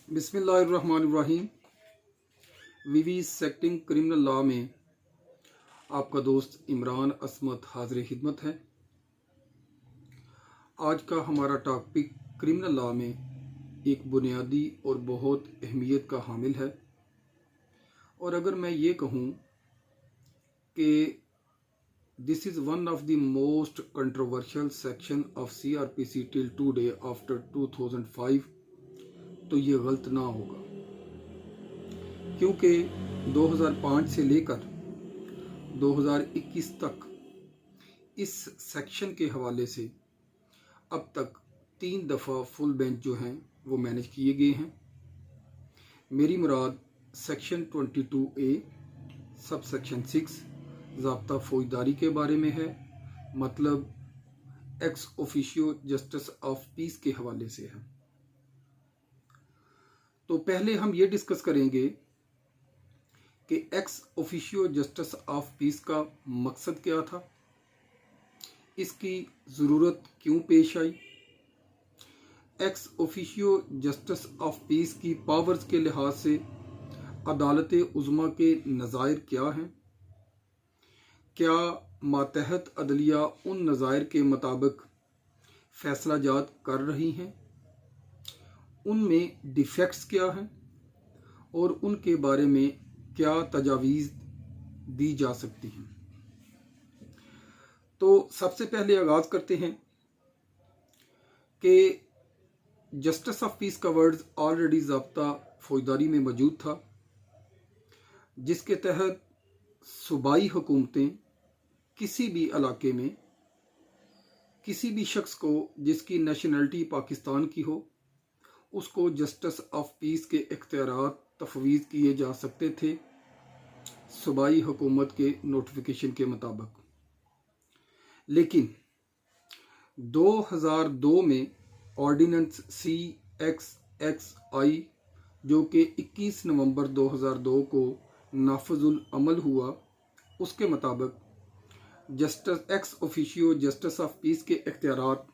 बिस्मिल्लाहिर्रहमानिर्रहीम। विविसेक्टिंग criminal law में आपका दोस्त इमरान असमत हाजिर खिदमत है। आज का हमारा टॉपिक क्रिमिनल लॉ में एक बुनियादी और बहुत अहमियत का हामिल है। और अगर मैं ये कहूँ कि this is one of the most controversial section of CRPC till today after 2005, तो ये गलत ना होगा, क्योंकि 2005 से लेकर 2021 तक इस सेक्शन के हवाले से अब तक 3 दफ़ा फुल बेंच जो हैं वो मैनेज किए गए हैं। मेरी मुराद सेक्शन 22A सब सेक्शन 6 ज़ाब्ता फौजदारी के बारे में है, मतलब x officio justice of peace के हवाले से है। तो पहले हम ये डिस्कस करेंगे कि ex officio justice of peace का मकसद क्या था, इसकी ज़रूरत क्यों पेश आई, ex officio justice of peace की पावर्स के लिहाज से अदालत उज़्मा के नज़ायर क्या हैं, क्या मातहत अदलिया उन नज़ायर के मुताबिक फैसला जात कर रही हैं, उनमें डिफेक्ट्स क्या हैं और उनके बारे में क्या तजावीज़ दी जा सकती हैं। तो सबसे पहले आगाज़ करते हैं कि जस्टिस ऑफ पीस का वर्ड ऑलरेडी ज़ाब्ता फौजदारी में मौजूद था, जिसके तहत सूबाई हुकूमतें किसी भी इलाके में किसी भी शख्स को जिसकी नेशनलिटी पाकिस्तान की हो उसको जस्टिस ऑफ पीस के इख्तियारात तफवीज़ किए जा सकते थे सूबाई हुकूमत के नोटिफिकेशन के मुताबिक। लेकिन 2002 में ऑर्डिनेंस CXXI जो कि 21 नवंबर 2002 को नाफिजुल अमल हुआ, उसके मुताबिक justice x officio justice of peace के इख्तियारात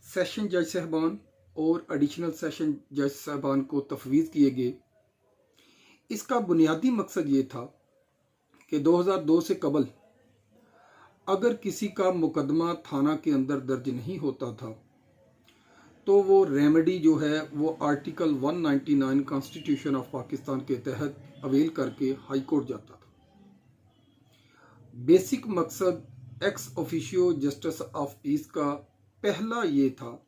सेशन जज साहबान और एडिशनल सेशन जज साहबान को तफवीज़ किए गए। इसका बुनियादी मकसद ये था कि 2002 से कबल अगर किसी का मुकदमा थाना के अंदर दर्ज नहीं होता था तो वो रेमेडी जो है वो आर्टिकल 199 कॉन्स्टिट्यूशन ऑफ पाकिस्तान के तहत अवेल करके हाई कोर्ट जाता था। बेसिक मकसद x officio justice of peace का पहला ये था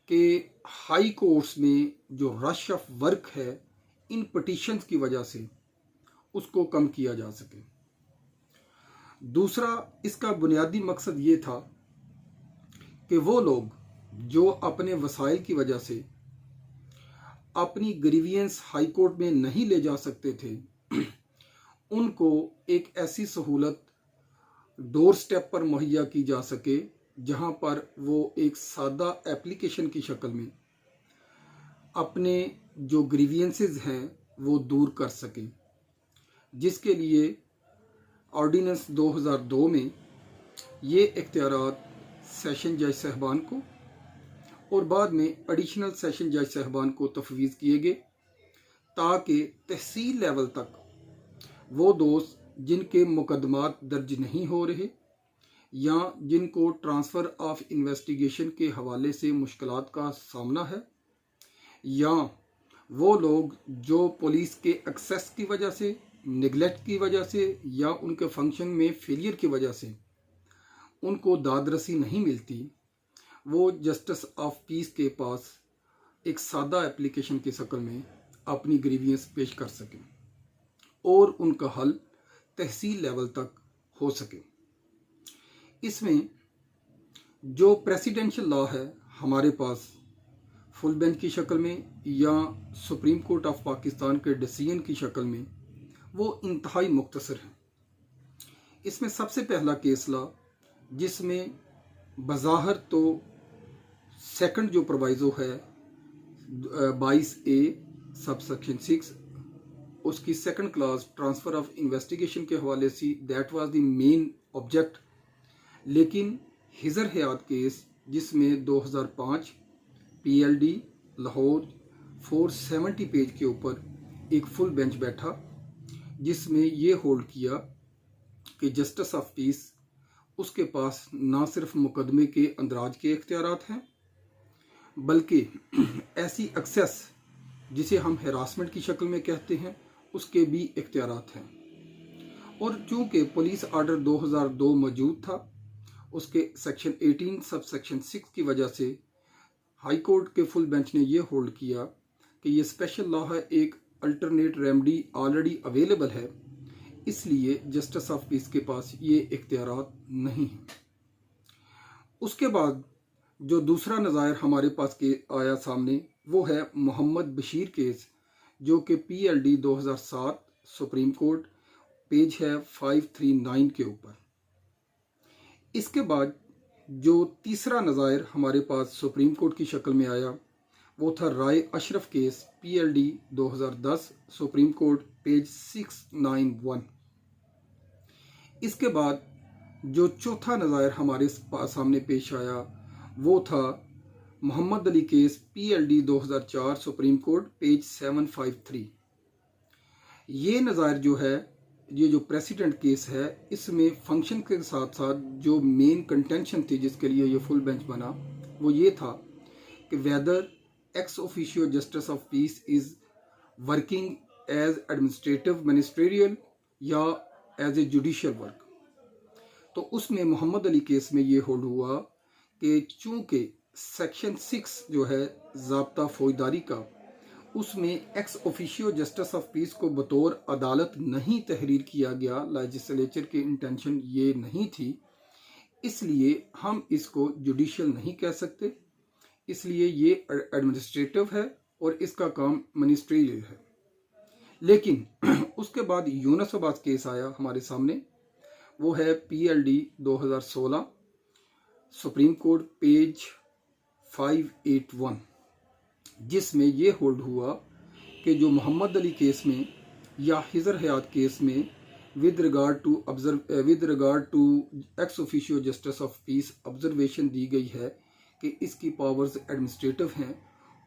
कि हाई कोर्ट्स में जो रश ऑफ वर्क है इन पिटीशंस की वजह से उसको कम किया जा सके। दूसरा इसका बुनियादी मकसद ये था कि वो लोग जो अपने वसाइल की वजह से अपनी ग्रीवियंस हाई कोर्ट में नहीं ले जा सकते थे, उनको एक ऐसी सहूलत डोर स्टेप पर मुहैया की जा सके जहां पर वो एक सादा एप्लीकेशन की शक्ल में अपने जो ग्रीवियंसेस हैं वो दूर कर सकें, जिसके लिए ऑर्डिनेंस 2002 में ये इख्तियारात सेशन जज साहबान को और बाद में एडिशनल सेशन जज साहबान को तफवीज़ किए गए, ताकि तहसील लेवल तक वो दोस्त जिनके मुकदमात दर्ज नहीं हो रहे या जिनको ट्रांसफ़र ऑफ इन्वेस्टिगेशन के हवाले से मुश्किलात का सामना है, या वो लोग जो पुलिस के एक्सेस की वजह से, निगलेक्ट की वजह से या उनके फंक्शन में फेलियर की वजह से उनको दादरसी नहीं मिलती, वो जस्टिस ऑफ पीस के पास एक सादा एप्लीकेशन की शक्ल में अपनी ग्रीवियंस पेश कर सकें और उनका हल तहसील लेवल तक हो सके। इसमें जो प्रेसिडेंशियल लॉ है हमारे पास फुल बेंच की शक्ल में या सुप्रीम कोर्ट ऑफ पाकिस्तान के डिसीजन की शक्ल में, वो इंतहाई मुख्तसर है। इसमें सबसे पहला केस लॉ जिसमें बज़ाहिर तो सेकंड जो प्रोवाइज़ो है 22A सब सेक्शन 6 उसकी second class transfer of investigation के हवाले say that was the main object. लेकिन हिजर हयात केस जिसमें 2005 PLD लाहौर 470 पेज के ऊपर एक फुल बेंच बैठा, जिसमें ये होल्ड किया कि जस्टिस ऑफ पीस उसके पास ना सिर्फ मुकदमे के अंदराज के इख्तियारात हैं, बल्कि ऐसी एक्सेस जिसे हम हैरासमेंट की शक्ल में कहते हैं उसके भी इख्तियारात हैं। और चूंकि पुलिस ऑर्डर 2002 मौजूद था, उसके सेक्शन 18 सब सेक्शन 6 की वजह से हाई कोर्ट के फुल बेंच ने यह होल्ड किया कि ये स्पेशल लॉ है, एक अल्टरनेट रेमेडी ऑलरेडी अवेलेबल है, इसलिए जस्टिस ऑफ पीस के पास ये इख्तियारात नहीं है। उसके बाद जो दूसरा नज़ायर हमारे पास के आया सामने वो है मोहम्मद बशीर केस, जो कि PLD 2007 सुप्रीम कोर्ट पेज है 539 के ऊपर। इसके बाद जो तीसरा नज़ायर हमारे पास सुप्रीम कोर्ट की शक्ल में आया वो था Rai Ashraf case PLD 2010 supreme court page 691। इसके बाद जो चौथा नज़ायर हमारे सामने पेश आया वो था Mohammad Ali case PLD 2004 supreme court page 753। ये नज़ायर जो है, ये जो प्रेसिडेंट केस है, इसमें फंक्शन के साथ साथ जो मेन कंटेंशन थी जिसके लिए ये फुल बेंच बना वो ये था कि whether ex officio justice of peace is working as administrative ministerial या एज ए जुडिशियल वर्क। तो उसमें मोहम्मद अली केस में ये होल्ड हुआ कि चूंकि सेक्शन 6 जो है ज़ाब्ता फौजदारी का, उसमें x officio justice of piece को बतौर अदालत नहीं तहरीर किया गया, लेजिस्लेचर की इंटेंशन ये नहीं थी, इसलिए हम इसको जुडिशियल नहीं कह सकते, इसलिए ये एडमिनिस्ट्रेटिव है और इसका काम मिनिस्ट्रियल है। लेकिन उसके बाद यूनुस अब्बास केस आया हमारे सामने, वो है PLD 2016 सुप्रीम कोर्ट पेज 581, जिसमें ये होल्ड हुआ कि जो मोहम्मद अली केस में या हिजर हयात केस में with regard to ex officio justice of peace observation दी गई है कि इसकी पावर्स एडमिनिस्ट्रेटिव हैं,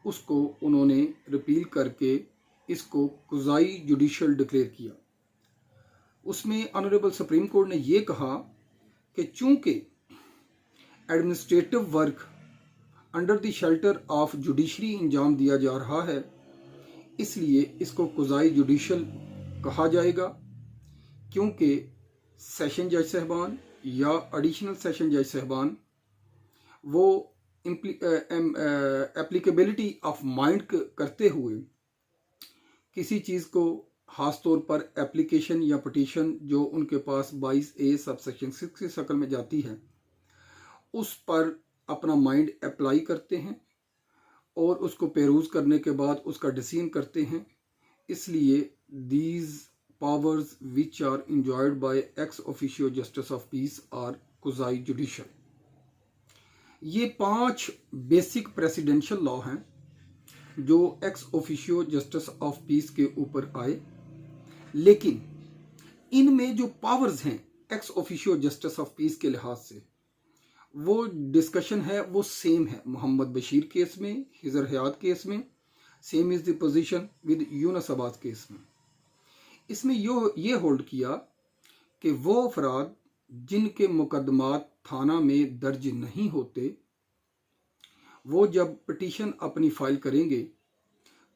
उसको उन्होंने रिपील करके इसको कुज़ाई जुडिशियल डिक्लेयर किया। उसमें ऑनरेबल सुप्रीम कोर्ट ने ये कहा कि चूंकि administrative work under the shelter of judiciary अंजाम दिया जा रहा है, इसलिए इसको कुज़ाई जुडिशियल कहा जाएगा, क्योंकि सेशन जज साहबान या एडिशनल सेशन जज साहबान वो एप्लीकेबिलिटी ऑफ माइंड करते हुए किसी चीज़ को ख़ास तौर पर एप्लीकेशन या पटिशन जो उनके पास 22A सब सेक्शन 6 की शक्ल में जाती है, उस पर अपना माइंड अप्लाई करते हैं और उसको पेरूज करने के बाद उसका डिसीजन करते हैं। इसलिए these powers which are enjoyed by ex officio justice of peace are quasi judicial. ये 5 बेसिक प्रेसिडेंशियल लॉ हैं जो ex officio justice of peace के ऊपर आए, लेकिन इनमें जो पावर्स हैं ex officio justice of peace के लिहाज से वो डिस्कशन है वो सेम है मोहम्मद बशीर केस में, हिजर हयात केस में, same is the position with Yunus Abbas case में। इसमें ये होल्ड किया कि वो अफराद जिनके मुकदमात थाना में दर्ज नहीं होते, वो जब पिटीशन अपनी फाइल करेंगे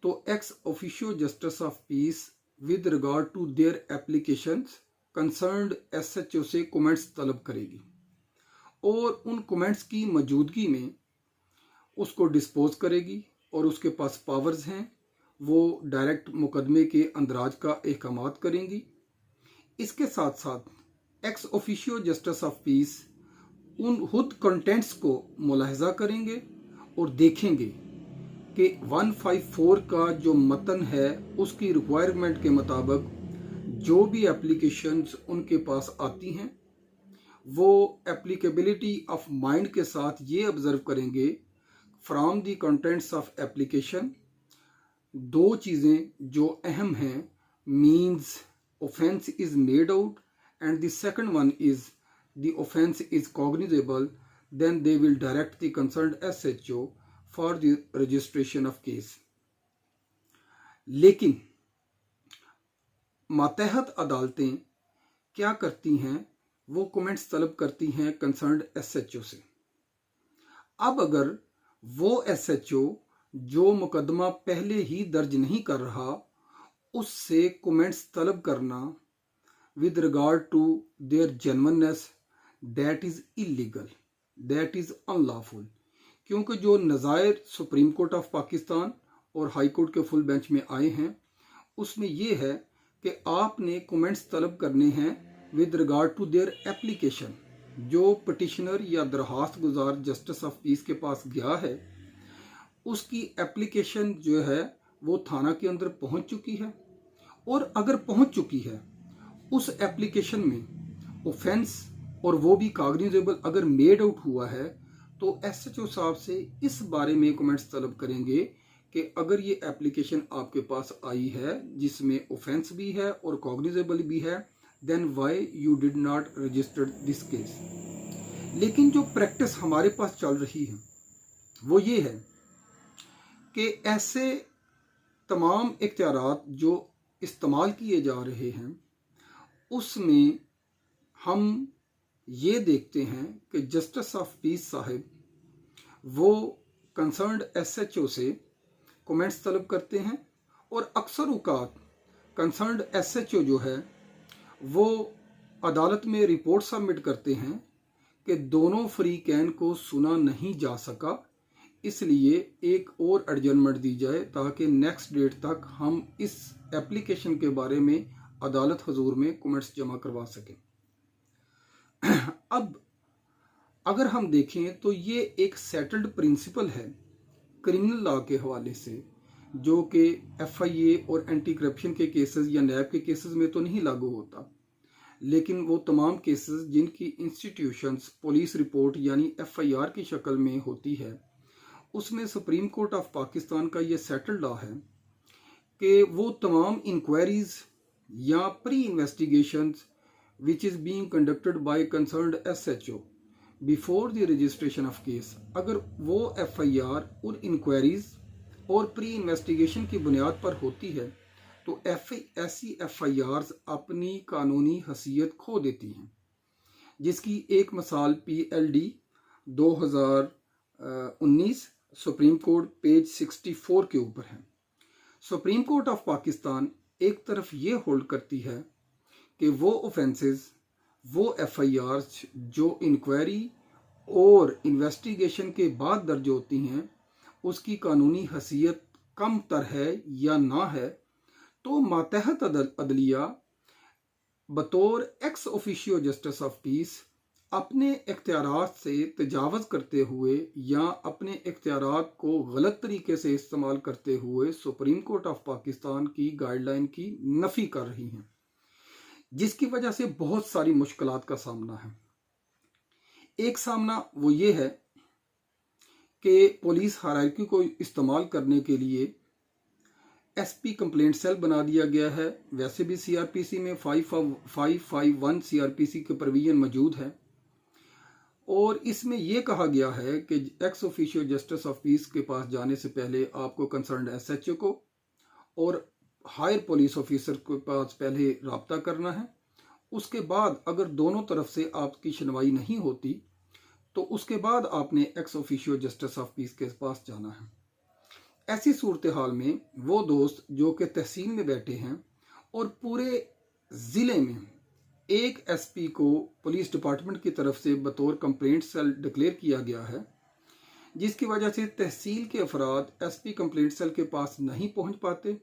तो ex officio justice of peace with regard to their applications concerned SHO से कमेंट्स तलब करेगी और उन कमेंट्स की मौजूदगी में उसको डिस्पोज करेगी और उसके पास पावर्स हैं, वो डायरेक्ट मुकदमे के अंदराज का अहकामात करेंगी। इसके साथ साथ x officio justice of piece उन खुद कंटेंट्स को मुलाहजा करेंगे और देखेंगे कि 154 का जो मतन है उसकी रिक्वायरमेंट के मुताबिक जो भी एप्लीकेशंस उनके पास आती हैं वो एप्लीकेबिलिटी ऑफ माइंड के साथ ये ऑब्जर्व करेंगे from the contents of application. 2 चीज़ें जो अहम हैं, means offence is made out and the second one is the offence is cognizable, then they will direct the concerned SHO for the registration of case. लेकिन मातहत अदालतें क्या करती हैं, वो कमेंट्स तलब करती हैं कंसर्न्ड एसएचओ से। अब अगर वो एसएचओ जो मुकदमा पहले ही दर्ज नहीं कर रहा, उससे कमेंट्स तलब करना with regard to their genuineness, that is illegal, that is unlawful. क्योंकि जो नज़ायर सुप्रीम कोर्ट ऑफ पाकिस्तान और हाई कोर्ट के फुल बेंच में आए हैं, उसमें यह है कि आपने कमेंट्स तलब करने हैं with regard to their application. जो पिटिशनर या दरखास्त गुजार जस्टिस ऑफ पीस के पास गया है, उसकी एप्लीकेशन जो है वो थाना के अंदर पहुंच चुकी है, और अगर पहुंच चुकी है उस एप्लीकेशन में ऑफेंस और वो भी कॉग्निजेबल अगर मेड आउट हुआ है, तो एसएचओ साहब से इस बारे में कमेंट्स तलब करेंगे कि अगर ये एप्लीकेशन आपके पास आई है जिसमें ऑफेंस भी है और कॉग्निजेबल भी है, then why you did not registered this case. लेकिन जो प्रैक्टिस हमारे पास चल रही है वो ये है कि ऐसे तमाम इख्तियारात जो इस्तेमाल किए जा रहे हैं, उसमें हम ये देखते हैं कि जस्टिस ऑफ पीस साहब वो कंसर्न्ड एसएचओ से कमेंट्स तलब करते हैं, और अक्सर औक़ात कंसर्न्ड एसएचओ जो है वो अदालत में रिपोर्ट सबमिट करते हैं कि दोनों फ्रीकैन को सुना नहीं जा सका, इसलिए एक और एडजर्नमेंट दी जाए ताकि नेक्स्ट डेट तक हम इस एप्लीकेशन के बारे में अदालत हजूर में कमेंट्स जमा करवा सकें। अब अगर हम देखें तो ये एक सेटल्ड प्रिंसिपल है क्रिमिनल लॉ के हवाले से, जो कि एफआईए और एंटी करप्शन के केसेस या नैब के केसेस में तो नहीं लागू होता, लेकिन वो तमाम केसेस जिनकी इंस्टीट्यूशंस पुलिस रिपोर्ट यानी एफआईआर की शक्ल में होती है, उसमें सुप्रीम कोर्ट ऑफ पाकिस्तान का ये सेटल्ड लॉ है कि वो तमाम इंक्वायरीज या pre investigations which is being conducted by concerned SHO before the registration of case, अगर वो एफआईआर और इंक्वायरीज और प्री इन्वेस्टिगेशन की बुनियाद पर होती है तो ऐसी एफआईआर्स अपनी कानूनी हैसियत खो देती हैं, जिसकी एक मिसाल पीएलडी 2019 सुप्रीम कोर्ट पेज 64 के ऊपर है। सुप्रीम कोर्ट ऑफ पाकिस्तान एक तरफ ये होल्ड करती है कि वो ऑफेंसेस, वो एफआईआर्स जो इंक्वायरी और इन्वेस्टिगेशन के बाद दर्ज होती हैं, उसकी कानूनी हैसियत कम तर है या ना है, तो मातहत अदलिया बतौर x officio justice of piece अपने इख्तियारात से तजावज़ करते हुए या अपने इख्तियारात को गलत तरीके से इस्तेमाल करते हुए सुप्रीम कोर्ट ऑफ पाकिस्तान की गाइडलाइन की नफ़ी कर रही हैं, जिसकी वजह से बहुत सारी मुश्किलात का सामना है। एक सामना वो ये है कि पुलिस हायरार्की को इस्तेमाल करने के लिए एसपी कंप्लेंट सेल बना दिया गया है। वैसे भी सीआरपीसी में 551 सीआरपीसी के प्रोविजन मौजूद है, और इसमें यह कहा गया है कि ex officio justice of peace के पास जाने से पहले आपको कंसर्न्ड एसएचओ को और हायर पुलिस ऑफिसर के पास पहले रब्ता करना है। उसके बाद अगर दोनों तरफ से आपकी सुनवाई नहीं होती तो उसके बाद आपने x officio justice of peace के पास जाना है। ऐसी सूरत हाल में वो दोस्त जो कि तहसील में बैठे हैं और पूरे ज़िले में एक एसपी को पुलिस डिपार्टमेंट की तरफ से बतौर कंप्लेंट सेल डिक्लेयर किया गया है, जिसकी वजह से तहसील के अफराद एसपी कंप्लेंट सेल के पास नहीं पहुंच पाते,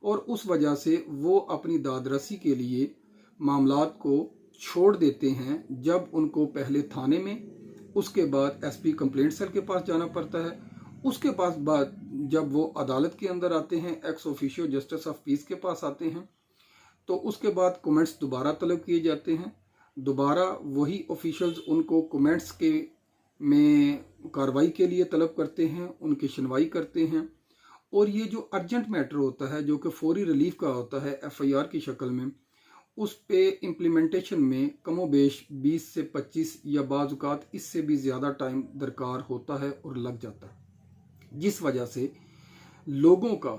और उस वजह से वो अपनी दादरसी के लिए मामलात को छोड़ देते हैं, जब उनको पहले थाने में, उसके बाद एसपी कंप्लेंट सेल के पास जाना पड़ता है, उसके पास बाद जब वो अदालत के अंदर आते हैं, ex officio justice of peace के पास आते हैं, तो उसके बाद कमेंट्स दोबारा तलब किए जाते हैं। दोबारा वही ऑफिशियल्स उनको कमेंट्स के में कार्रवाई के लिए तलब करते हैं, उनकी सुनवाई करते हैं, और ये जो अर्जेंट मैटर होता है जो कि फौरी रिलीफ का होता है एफआईआर की शक्ल में, उस पे इम्प्लीमेंटेशन में कमोबेश 20 से 25 या बाज़ इससे भी ज़्यादा टाइम दरकार होता है और लग जाता है, जिस वजह से लोगों का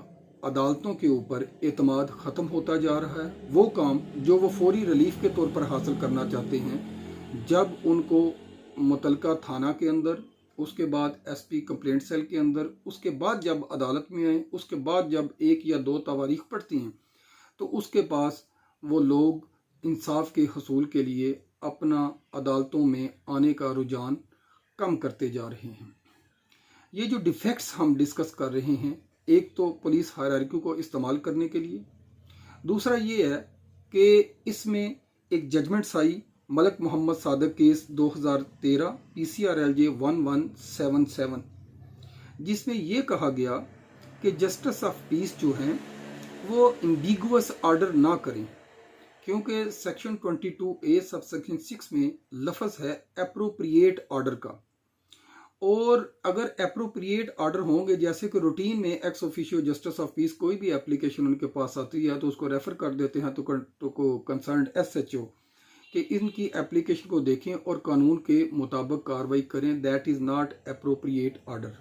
अदालतों के ऊपर एतमाद ख़त्म होता जा रहा है। वो काम जो वो फौरी रिलीफ के तौर पर हासिल करना चाहते हैं, जब उनको मुतलका थाना के अंदर, उसके बाद एसपी कंप्लेंट सेल के अंदर, उसके बाद जब अदालत में आए, उसके बाद जब 1 या 2 तवारीख पड़ती हैं, तो उसके पास वो लोग इंसाफ के हसूल के लिए अपना अदालतों में आने का रुझान कम करते जा रहे हैं। ये जो डिफेक्ट्स हम डिस्कस कर रहे हैं, एक तो पुलिस हायरार्की को इस्तेमाल करने के लिए, दूसरा ये है कि इसमें एक जजमेंट्स आई मलक मोहम्मद सादक केस 2013 PCRLJ 1177, जिसमें ये कहा गया कि जस्टिस ऑफ पीस जो हैं वो एम्बिगुअस ऑर्डर ना करें, क्योंकि सेक्शन 22A सब सेक्शन 6 में लफ्ज़ है एप्रोप्रिएट ऑर्डर का। और अगर एप्रोप्रिएट ऑर्डर होंगे, जैसे कि रूटीन में x officio justice of piece कोई भी एप्लीकेशन उनके पास आती है तो उसको रेफर कर देते हैं तो कंसर्न्ड SHO कि इनकी एप्लीकेशन को देखें और कानून के मुताबिक कार्रवाई करें। That is not appropriate order.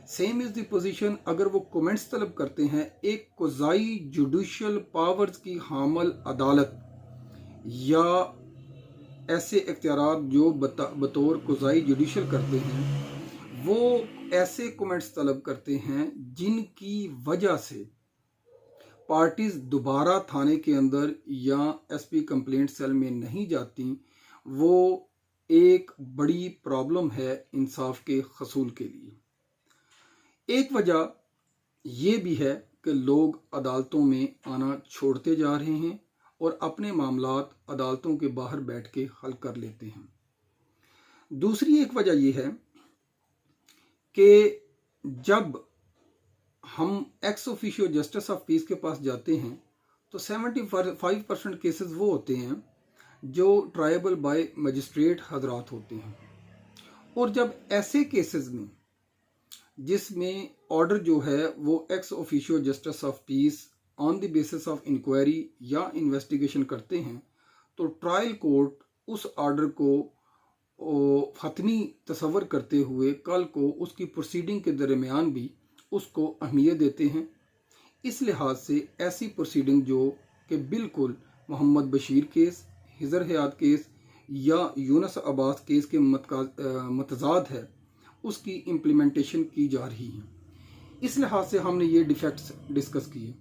Same is the position अगर वो कमेंट्स तलब करते हैं एक क़ज़ाई जुडिशल पावर्स की हामल अदालत या ऐसे इख्तियारात जो बतौर क़ज़ाई जुडिशल करते हैं, वो ऐसे कमेंट्स तलब करते हैं जिनकी वजह से पार्टीज दोबारा थाने के अंदर या एसपी कंप्लेंट सेल में नहीं जाती, वो एक बड़ी प्रॉब्लम है इंसाफ के हसूल के लिए। एक वजह ये भी है कि लोग अदालतों में आना छोड़ते जा रहे हैं और अपने मामलात अदालतों के बाहर बैठ के हल कर लेते हैं। दूसरी एक वजह यह है कि जब हम x officio justice of peace के पास जाते हैं तो 75% केसेस वो होते हैं जो ट्रायबल बाय मजिस्ट्रेट हजरात होते हैं। और जब ऐसे केसेस में जिसमें ऑर्डर जो है वो ex officio justice of peace on the basis of inquiry या इन्वेस्टिगेशन करते हैं, तो ट्रायल कोर्ट उस ऑर्डर को हतमी तसव्वुर करते हुए कल को उसकी प्रोसीडिंग के दरमियान भी उसको अहमियत देते हैं। इस लिहाज से ऐसी प्रोसीडिंग जो कि बिल्कुल मोहम्मद बशीर केस, हिजर हयात केस या यूनुस अब्बास केस के मतजाद है, उसकी इम्प्लीमेंटेशन की जा रही है। इस लिहाज से हमने ये डिफेक्ट्स डिस्कस किए।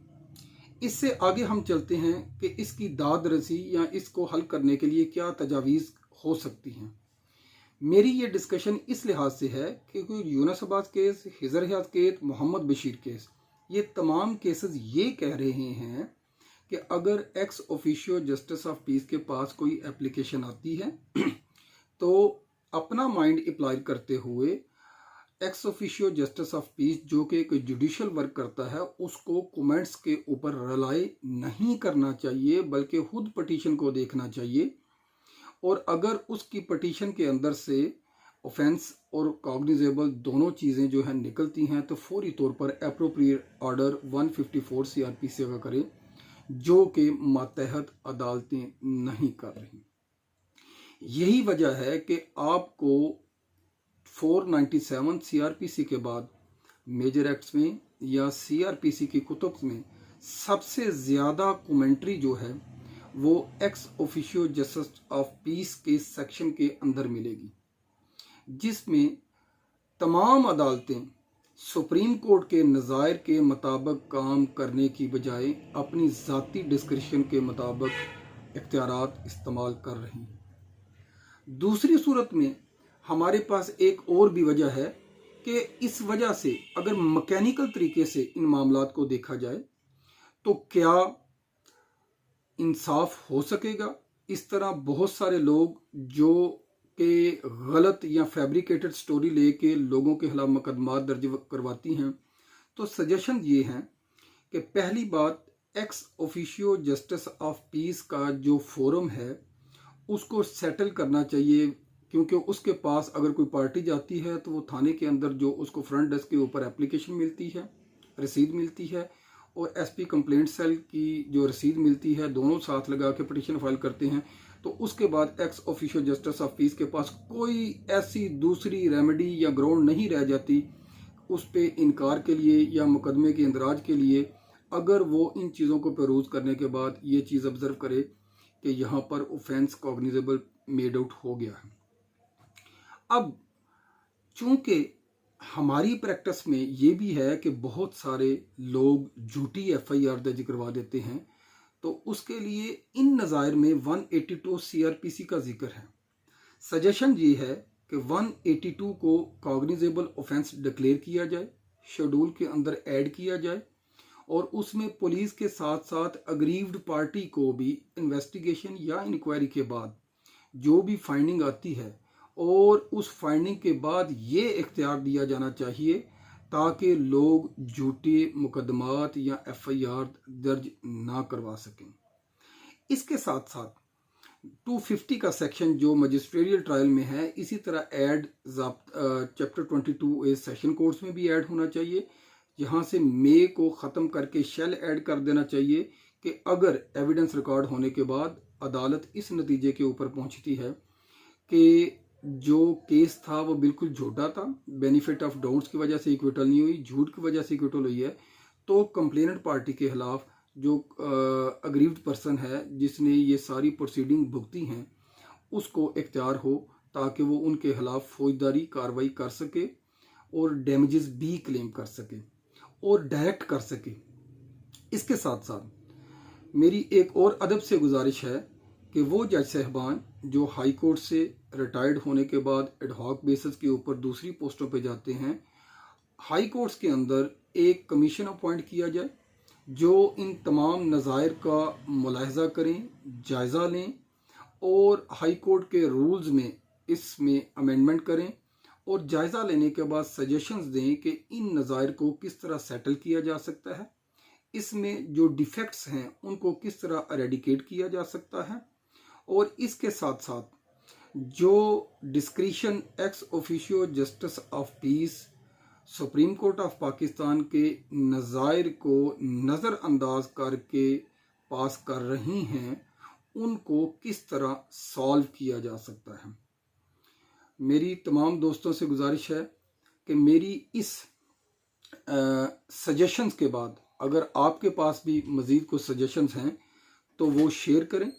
इससे आगे हम चलते हैं कि इसकी दाद रसी या इसको हल करने के लिए क्या तजावीज़ हो सकती हैं। मेरी ये डिस्कशन इस लिहाज से है कि Yunus Abbas case, हिजर Hayat case, Mohammad Bashir case, ये तमाम केसेस ये कह रहे हैं कि अगर x officio justice of peace के पास कोई एप्लीकेशन आती है तो अपना माइंड अप्लाई करते हुए x officio justice of piece जो कि कोई जुडिशल वर्क करता है उसको कमेंट्स के ऊपर रिलाई नहीं करना चाहिए, बल्कि खुद पटिशन को देखना चाहिए। और अगर उसकी पटिशन के अंदर से ऑफेंस और कॉग्निजेबल दोनों चीज़ें जो हैं निकलती हैं तो फौरी तौर पर एप्रोप्रिएट ऑर्डर 154 CRPC का करें, जो कि मातहत अदालतें नहीं कर रही। यही वजह है कि आपको 497 CRPC के बाद मेजर एक्ट्स में या CRPC की कुतुब में सबसे ज़्यादा कमेंट्री जो है वो ex officio justice of peace के सेक्शन के अंदर मिलेगी, जिसमें तमाम अदालतें सुप्रीम कोर्ट के नज़ायर के मुताबिक काम करने की बजाय अपनी ज़ाती डिस्क्रिशन के मुताबिक इख्तियारात इस्तेमाल कर रही हैं। दूसरी सूरत में हमारे पास एक और भी वजह है कि इस वजह से अगर मैकेनिकल तरीके से इन मामलात को देखा जाए तो क्या इंसाफ हो सकेगा। इस तरह बहुत सारे लोग जो कि गलत या फैब्रिकेटेड स्टोरी लेके लोगों के खिलाफ मुकदमा दर्ज करवाती हैं, तो सजेशन ये हैं कि पहली बात x officio justice of peace का जो फोरम है उसको सेटल करना चाहिए, क्योंकि उसके पास अगर कोई पार्टी जाती है तो वो थाने के अंदर जो उसको फ्रंट डेस्क के ऊपर एप्लीकेशन मिलती है, रसीद मिलती है, और एसपी कंप्लेंट सेल की जो रसीद मिलती है, दोनों साथ लगा के पटिशन फाइल करते हैं, तो उसके बाद x officio justice of peace के पास कोई ऐसी दूसरी रेमेडी या ग्राउंड नहीं रह जाती उस पे इनकार के लिए या मुकदमे के इंदराज के लिए, अगर वो इन चीज़ों को पेरूज करने के बाद ये चीज़ ऑब्जर्व करे कि यहाँ पर ऑफेंस कॉग्निजेबल मेड आउट हो गया है। अब चूंकि हमारी प्रैक्टिस में ये भी है कि बहुत सारे लोग झूठी एफआईआर दर्ज करवा देते हैं, तो उसके लिए इन नज़ायर में 182 सीआरपीसी का जिक्र है। सजेशन ये है कि 182 को कॉग्निजेबल ऑफेंस डिक्लेयर किया जाए, शेड्यूल के अंदर ऐड किया जाए, और उसमें पुलिस के साथ साथ अग्रीव्ड पार्टी को भी इन्वेस्टिगेशन या इंक्वायरी के बाद जो भी फाइंडिंग आती है, और उस फाइंडिंग के बाद ये इख्तियार दिया जाना चाहिए ताकि लोग झूठे मुकदमात या एफआईआर दर्ज ना करवा सकें। इसके साथ साथ 250 का सेक्शन जो मजिस्ट्रियल ट्रायल में है, इसी तरह add chapter 22A session courts में भी ऐड होना चाहिए। यहाँ से मे को ख़त्म करके शेल ऐड कर देना चाहिए कि अगर एविडेंस रिकॉर्ड होने के बाद अदालत इस नतीजे के ऊपर पहुँचती है कि जो केस था वो बिल्कुल झूठा था, बेनिफिट ऑफ डाउट्स की वजह से इक्विटल नहीं हुई, झूठ की वजह से इक्विटल हुई है, तो कंप्लेनेंट पार्टी के खिलाफ जो अग्रीव्ड पर्सन है जिसने ये सारी प्रोसीडिंग भुगती हैं, उसको इख्तियार हो ताकि वो उनके खिलाफ फौजदारी कार्रवाई कर सके और डैमेजेस भी क्लेम कर सके और डायरेक्ट कर सके। इसके साथ साथ मेरी एक और अदब से गुजारिश है कि वो जज साहबान जो हाई कोर्ट से रिटायर्ड होने के बाद एडहॉक बेसिस के ऊपर दूसरी पोस्टों पे जाते हैं, हाई कोर्ट्स के अंदर एक कमीशन अपॉइंट किया जाए जो इन तमाम नज़ायर का मुलाहजा करें, जायज़ा लें और हाई कोर्ट के रूल्स में इसमें अमेंडमेंट करें और जायज़ा लेने के बाद सजेशंस दें कि इन नज़ायर को किस तरह सेटल किया जा सकता है, इसमें जो डिफेक्ट्स हैं उनको किस तरह एरेडिकेट किया जा सकता है, और इसके साथ साथ जो discretion x officio justice of piece supreme court of Pakistan के नज़ायर को नज़रअंदाज करके पास कर रही हैं, उनको किस तरह सॉल्व किया जा सकता है। मेरी तमाम दोस्तों से गुजारिश है कि मेरी इस सजेशंस के बाद अगर आपके पास भी मज़ीद कुछ सजेशंस हैं तो वो शेयर करें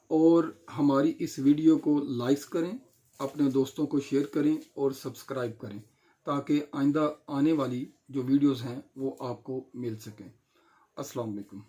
और हमारी इस वीडियो को लाइक्स करें, अपने दोस्तों को शेयर करें और सब्सक्राइब करें ताकि आइंदा आने वाली जो वीडियोस हैं वो आपको मिल सकें। अस्सलाम वालेकुम।